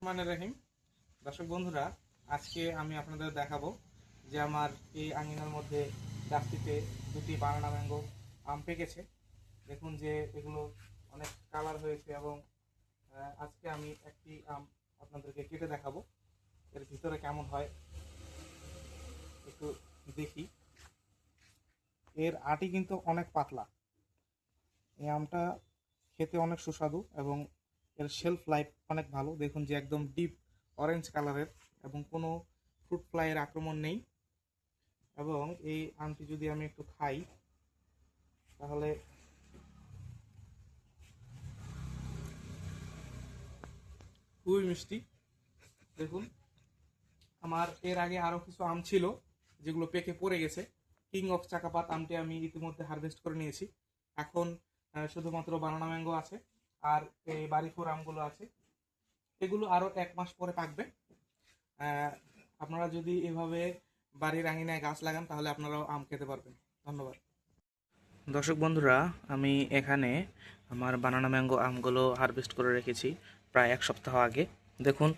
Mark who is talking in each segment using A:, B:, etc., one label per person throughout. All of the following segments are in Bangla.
A: রহমানির রহিম। দর্শক বন্ধুরা, আজকে আমি আপনাদের দেখাবো যে আমার এই আঙিনার মধ্যে গাছটিতে দুটি বানানা ম্যাঙ্গো আম পেকেছে। দেখুন যে এগুলো অনেক কালার হয়েছে এবং আজকে আমি একটি আম আপনাদেরকে কেটে দেখাবো এর ভিতরে কেমন হয় একটু দেখি। এর আটি কিন্তু অনেক পাতলা। এই আমটা খেতে অনেক সুস্বাদু এবং এর শেলফ লাইফ অনেক ভালো। দেখুন যে একদম ডিপ অরেঞ্জ কালারের এবং কোনো ফ্রুট ফ্লাইয়ের আক্রমণ নেই। এবং এই আমটি যদি আমি একটু খাই তাহলে খুবই মিষ্টি। দেখুন, আমার এর আগে আরও কিছু আম ছিল যেগুলো পেকে পড়ে গেছে। কিং অফ চাকাপাত আমটি আমি ইতিমধ্যে হারভেস্ট করে নিয়েছি। এখন শুধুমাত্র বানানা ম্যাঙ্গো আছে আর এই বাড়িফোর আমগুলো আছে। এগুলো আরও 1 মাস পরে পাকবে। আপনারা যদি এভাবে বাড়ির আঙিনায় গাছ লাগান তাহলে আপনারাও আম খেতে পারবেন। ধন্যবাদ। দর্শক বন্ধুরা, আমি এখানে আমার বানানা ম্যাঙ্গো আমগুলো হারভেস্ট করে রেখেছি প্রায় 1 সপ্তাহ আগে। দেখুন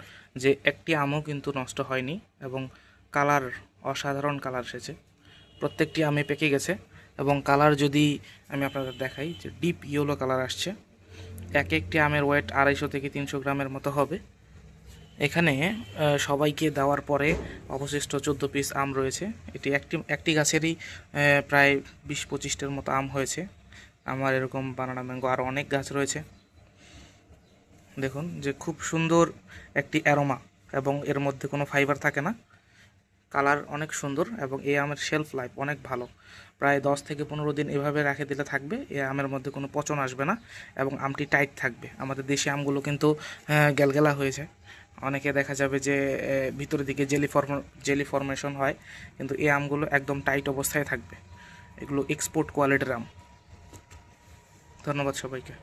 A: যে একটি আমও কিন্তু নষ্ট হয়নি এবং কালার অসাধারণ কালার এসেছে। প্রত্যেকটি আমে পেকে গেছে এবং কালার যদি আমি আপনাদের দেখাই যে ডিপ ইয়েলো কালার আসছে। একটি আমের ওয়েট 250 থেকে 300 গ্রামের মতো হবে। এখানে সবাইকে দেওয়ার পরে অবশিষ্ট 14 পিস আম রয়েছে। এটি একটি গাছেরই প্রায় 20-25টার মতো আম হয়েছে। আমার এরকম বানানা ম্যাঙ্গো আরও অনেক গাছ রয়েছে। দেখুন যে খুব সুন্দর একটি অ্যারোমা এবং এর মধ্যে কোনো ফাইবার থাকে না। কালার অনেক সুন্দর এবং এই আমের শেলফ লাইফ অনেক ভালো। প্রায় 10 থেকে 15 দিন এভাবে রেখে দিলে থাকবে। এই আমের মধ্যে কোনো পচন আসবে না এবং আমটি টাইট থাকবে। আমাদের দেশি আমগুলো কিন্তু গ্যালগ্যালা হয়ে যায়। অনেকে দেখা যাবে যে ভিতরের দিকে জেলি ফর্মেশন হয়, কিন্তু এই আমগুলো একদম টাইট অবস্থায় থাকবে। এগুলো এক্সপোর্ট কোয়ালিটির আম। ধন্যবাদ সবাইকে।